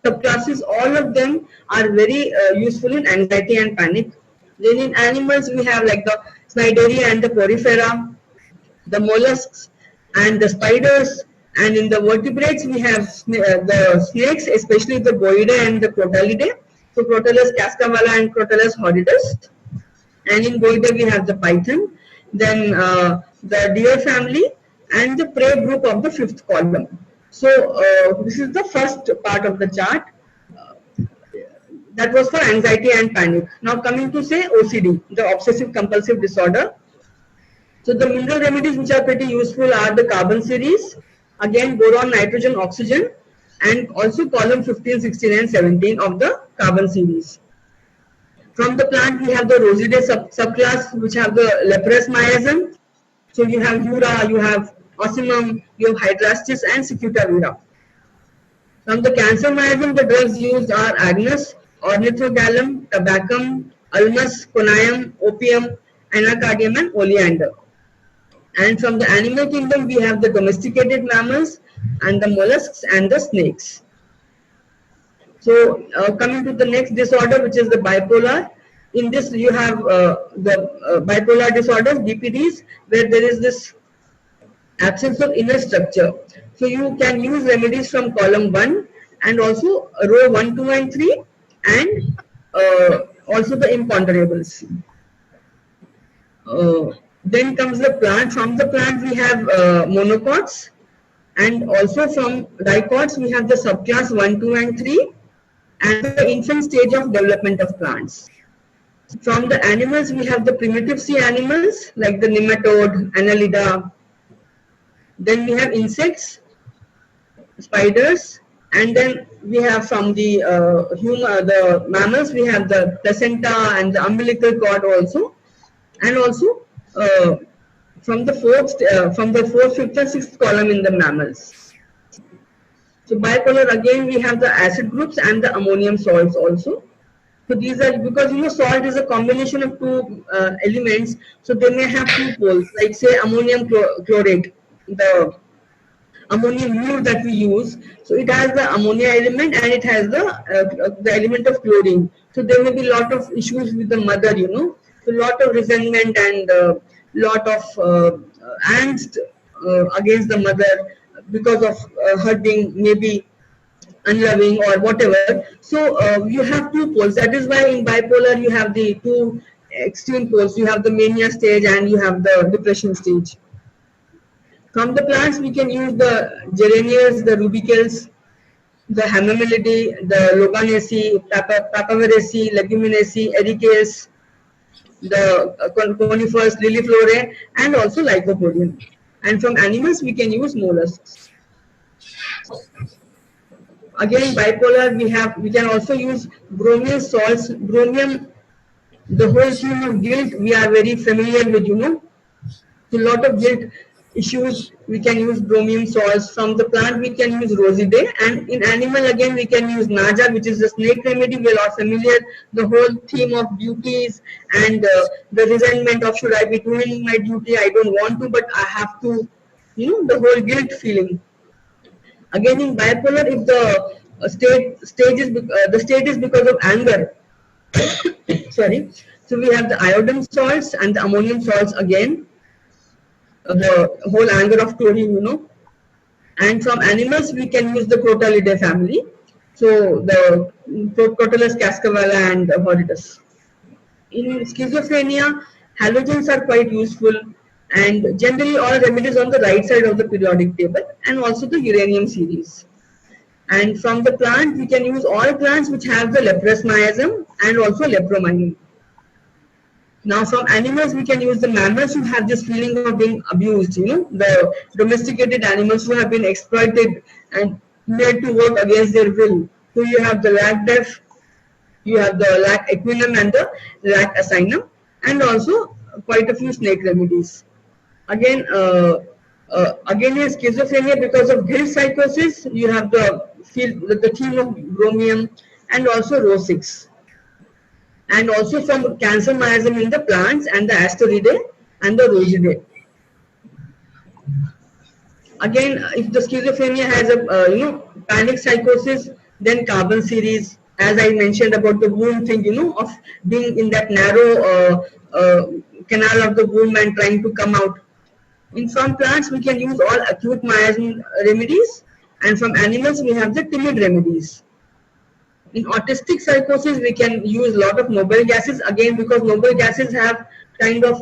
subclasses. All of them are very useful in anxiety and panic. Then in animals, we have like the Cnidaria and the Porifera, the mollusks and the spiders, and in the vertebrates we have the snakes, especially the Boidae and the Crotalidae. So Crotalus cascavala and Crotalus horridus. And in Boidae we have the python, then the deer family, and the prey group of the fifth column. So this is the first part of the chart. That was for anxiety and panic. Now coming to say OCD, the obsessive compulsive disorder. So the mineral remedies which are pretty useful are the carbon series, again boron, nitrogen, oxygen, and also column 15, 16 and 17 of the carbon series. From the plant we have the Rosidae subclass which have the leprous miasm. So you have Jura, you have Ocimum, you have Hydrastis and Secutavira. From the cancer miasm, the drugs used are agnus, ornithogallum, tabacum, ulmus, conium, opium, anacardium and oleander. And from the animal kingdom, we have the domesticated mammals and the mollusks and the snakes. So coming to the next disorder, which is the bipolar. In this, you have the bipolar disorders, BPDs, where there is this absence of inner structure. So you can use remedies from column 1 and also row 1, 2 and 3, and also the imponderables. Then comes the plant. From the plant we have monocots, and also from dicots we have the subclass 1, 2 and 3 and the infant stage of development of plants. From the animals we have the primitive sea animals like the nematode, annelida. Then we have insects, spiders, and then we have from the the mammals we have the placenta and the umbilical cord also, and also from the fourth, fifth, and sixth column in the mammals. So bipolar, again we have the acid groups and the ammonium salts also. So these are because salt is a combination of two elements, so they may have two poles, like say ammonium chlorate, the ammonium mure that we use. So it has the ammonia element and it has the element of chlorine. So there may be a lot of issues with the mother. So lot of resentment and lot of angst against the mother because of her being maybe unloving or whatever. So you have two poles. That is why in bipolar you have the two extreme poles. You have the mania stage and you have the depression stage. From the plants, we can use the geranias, the rubicules, the hamamelidae, the loganaceae, papaver leguminosae, ericaceae, the conifers, liliflorae, and also lycopodium. And from animals, we can use mollusks. Again, bipolar, we can also use bromium salts. Bromium, the whole theme of guilt, we are very familiar with. So, lot of guilt issues, we can use bromium salts. From the plant, we can use rosidae, and in animal again we can use naja, which is the snake remedy. We are all familiar. The whole theme of duties and the resentment of should I be doing my duty? I don't want to, but I have to. The whole guilt feeling. Again, in bipolar, if the the state is because of anger. Sorry. So we have the iodine salts and the ammonium salts again. The whole anger of chlorine. And from animals, we can use the Crotalidae family. So the Crotalus cascavala and horridus. In schizophrenia, halogens are quite useful, and generally all remedies on the right side of the periodic table, and also the uranium series. And from the plant, we can use all plants which have the leprous miasm and also lepromyine. Now, from animals, we can use the mammals who have this feeling of being abused, the domesticated animals who have been exploited and made to work against their will. So you have the lac deaf, you have the lac equinum and the lac asinum, and also quite a few snake remedies. Again, again in schizophrenia, because of guilt psychosis, you have the theme of bromium and also rosix. And also from cancer miasm in the plants and the Asteridae and the Rosidae. Again, if the schizophrenia has a panic psychosis, then carbon series, as I mentioned about the womb thing, of being in that narrow canal of the womb and trying to come out. In some plants, we can use all acute miasm remedies, and from animals, we have the timid remedies. In autistic psychosis, we can use a lot of noble gases, again because noble gases have kind of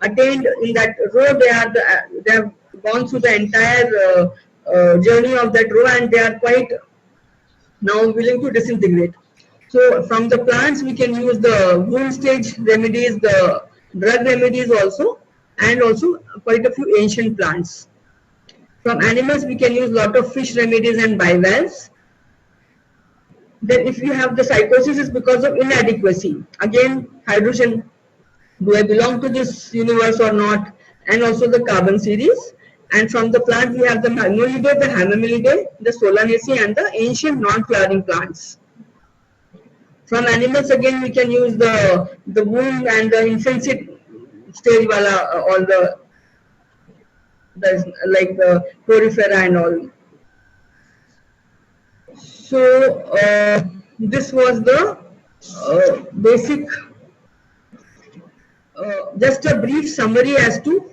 attained in that row. They have gone through the entire journey of that row, and they are quite now willing to disintegrate. So from the plants, we can use the wound stage remedies, the drug remedies also, and also quite a few ancient plants. From animals, we can use a lot of fish remedies and bivalves. Then if you have the psychosis, is because of inadequacy. Again, hydrogen, do I belong to this universe or not? And also the carbon series. And from the plant, we have the Magnolidae, the Hamamelidae, the Solanaceae, and the ancient non-flowering plants. From animals, again, we can use the womb and the infancy stage, all the like the porifera and all. So this was the basic, just a brief summary as to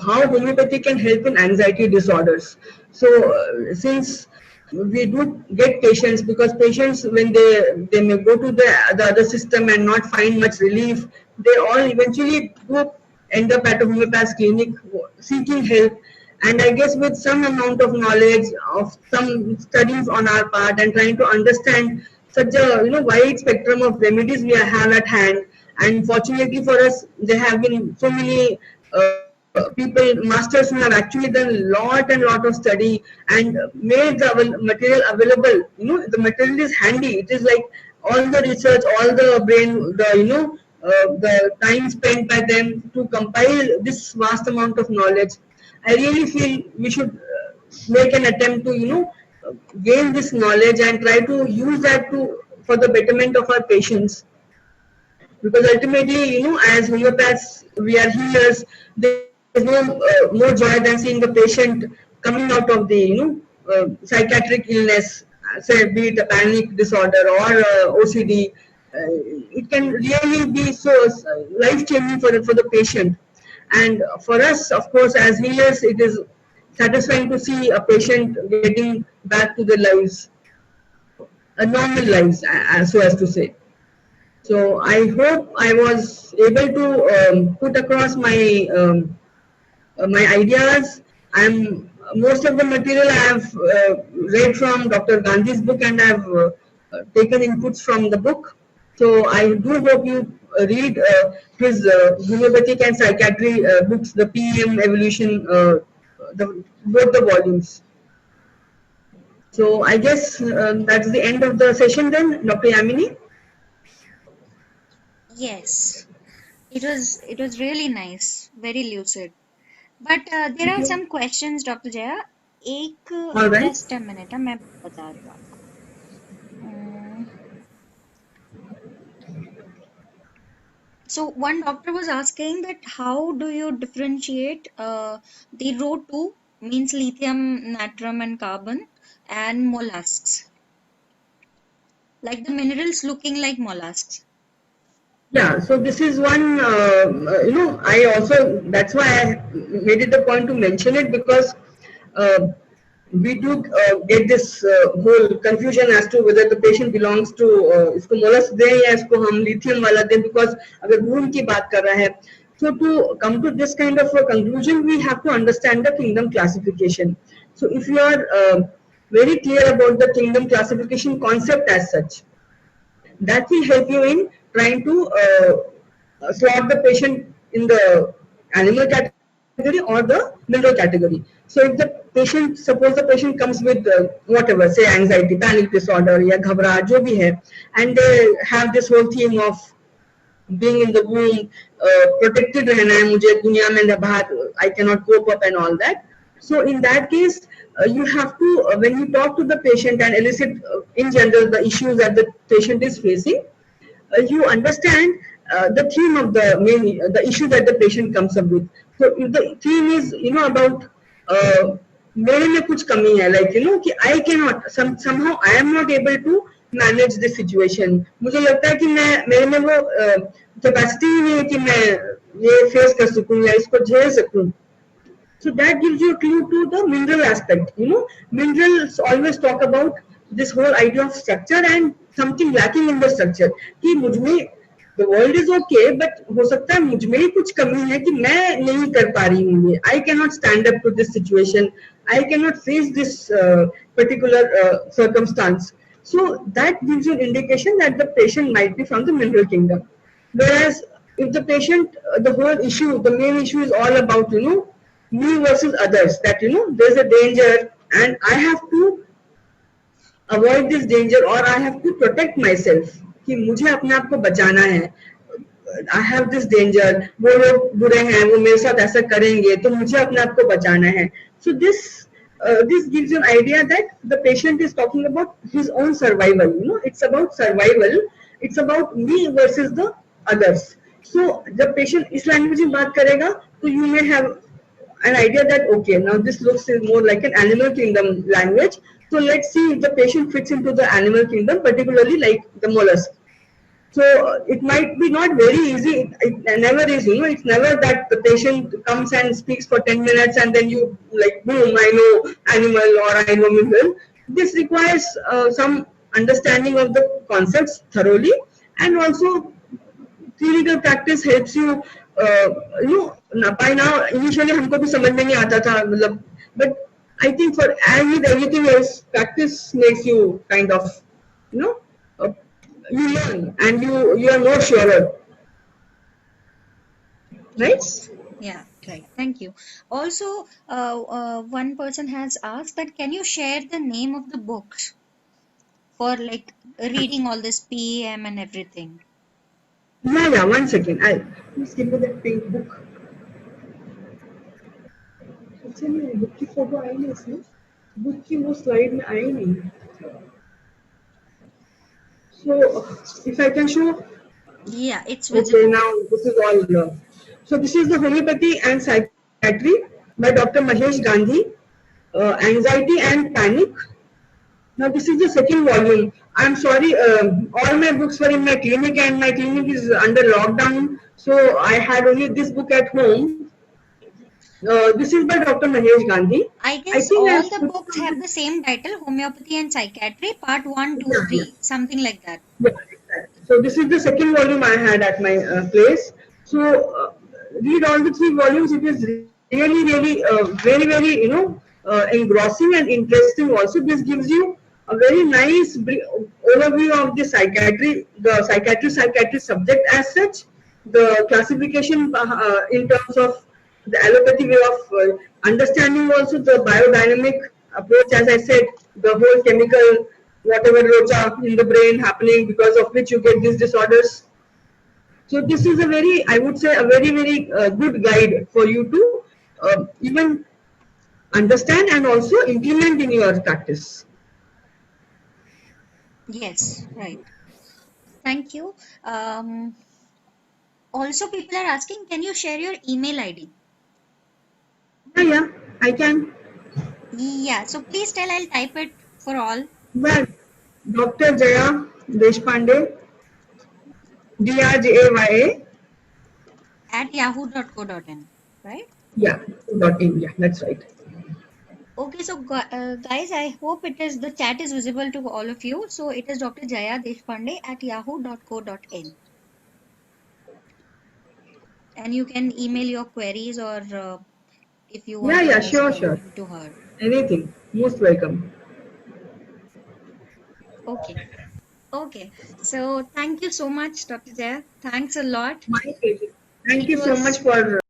how homeopathy can help in anxiety disorders. So since we do get patients, because patients when they may go to the other system and not find much relief, they all eventually do end up at a homeopath clinic seeking help. And I guess with some amount of knowledge of some studies on our part and trying to understand such a wide spectrum of remedies we have at hand, and fortunately for us, there have been so many people, masters who have actually done a lot and lot of study and made the material available. The material is handy. It is like all the research, all the brain, the time spent by them to compile this vast amount of knowledge. I really feel we should make an attempt to gain this knowledge and try to use that to for the betterment of our patients. Because ultimately, as homeopaths, we are healers. There is no more joy than seeing the patient coming out of the psychiatric illness, say be it a panic disorder or OCD. It can really be so life changing for the patient. And for us, of course, as healers, it is satisfying to see a patient getting back to their lives, a normal lives, so as to say. So I hope I was able to put across my ideas. I'm Most of the material I have read from Dr. Gandhi's book, and I've taken inputs from the book. So I do hope you read his homeopathic and psychiatry books, the PEM Evolution, both the volumes. So I guess that's the end of the session then, Dr. Yamini. Yes. It was really nice, very lucid. But there Thank are you. some questions, Dr. Jaya. एक All right. just a minute, मैं बता रही हूँ आपको. Mm, So one doctor was asking that how do you differentiate the Rho2 means lithium, natrium, and carbon, and mollusks, like the minerals looking like mollusks. Yeah, so this is one, I also, that's why I made it a point to mention it, because uh, we do get this whole confusion as to whether the patient belongs to इसको मोलस दें या इसको हम lithium वाला दें, because अगर भ्रूण की बात कर रहा है. So to come to this kind of a conclusion, we have to understand the kingdom classification. So if you are very clear about the kingdom classification concept as such, that will help you in trying to slot the patient in the animal category or the mineral category. So if the patient, suppose the patient comes with whatever, say anxiety, panic disorder, या घबराहट जो भी है, and they have this whole theme of being in the womb, protected रहना है मुझे दुनिया में बाहर, I cannot cope up and all that. So in that case, you have to, when you talk to the patient and elicit in general the issues that the patient is facing, you understand the theme of the issue that the patient comes up with. So if the theme is about मेरे में कुछ कमी है, like कि I cannot, somehow I am not able to manage this situation. मुझे लगता है कि मेरे में वो कैपेसिटी ही नहीं है कि मैं ये फेस कर सकूं या इसको झेल सकूं. So that gives you a clue to the mineral aspect. Minerals always talk about this whole idea of structure and something lacking in the structure. कि मुझमें the world is okay, but हो सकता है मुझमें ही कुछ कमी है कि मैं नहीं कर पा रही हूँ ये. I cannot stand up to this situation. I cannot face this particular circumstance. So that gives you an indication that the patient might be from the mineral kingdom. Whereas if the patient, the whole issue, the main issue is all about me versus others, that there's a danger and I have to avoid this danger or I have to protect myself, कि मुझे अपने आप को बचाना है. I have this danger, वो लोग बुरे हैं, वो मेरे साथ ऐसा करेंगे, तो मुझे अपने आप को बचाना है. So this gives you an idea that the patient is talking about his own survival. It's about survival. It's about me versus the others. So जब patient इस language में बात करेगा, तो you may have an idea that okay, now this looks more like an animal kingdom language. So let's see if the patient fits into the animal kingdom, particularly like the mollusk. So it might be not very easy. It never is. It's never that the patient comes and speaks for 10 minutes and then you like boom, I know animal or I know mineral. This requires some understanding of the concepts thoroughly, and also clinical practice helps you. By now initially हमको भी समझ में नहीं आता था, मतलब, but I think for as with everything else, practice makes you kind of, you know, uh, you learn and you are more surer, right? Yes. Yeah, right. Thank you. Also, one person has asked that can you share the name of the books for like reading all this PEM and everything? Yeah. One second. I just give me that pink book. अच्छा नहीं, book की photo आई नहीं इसमें. Book की वो slide में आई नहीं. So if I can show, Yeah, it's okay, visible. now this is all. So this is the homeopathy and psychiatry by Dr. Mahesh Gandhi, anxiety and panic. Now this is the second volume. I'm sorry, all my books were in my clinic and my clinic is under lockdown. So I had only this book at home. This is by Dr. Mahesh Gandhi. I I guess think all I've the put books some, have the same title, Homeopathy and Psychiatry, Part 1, 2, yeah, yeah. 3, something like that. Yeah, exactly. So this is the second volume I had at my place. So read all the three volumes. It is really, really very, very, engrossing and interesting. Also, this gives you a very nice overview of the psychiatry subject as such, the classification in terms of the allopathy way of understanding, also the biodynamic approach, as I said, the whole chemical whatever rocha in the brain happening because of which you get these disorders. So this is a very, I would say, a very, very good guide for you to even understand and also implement in your practice. Yes, right. Thank you. Also, people are asking, can you share your email ID? Yeah, yeah, I can. Yeah, so please tell, I'll type it for all. Well, Dr. Jaya Deshpande, DRJAYA, At yahoo.co.in, right? yeah, dot in, yeah, that's right. Okay, so guys, I hope it is the chat is visible to all of you. So it is Dr. Jaya Deshpande at yahoo.co.in, and you can email your queries or if you Yeah, want to yeah, ask sure, sure. to her. Anything, most welcome. Okay, okay. So thank you so much, Dr. Jaya. Thanks a lot. My pleasure. Thank It you so much was for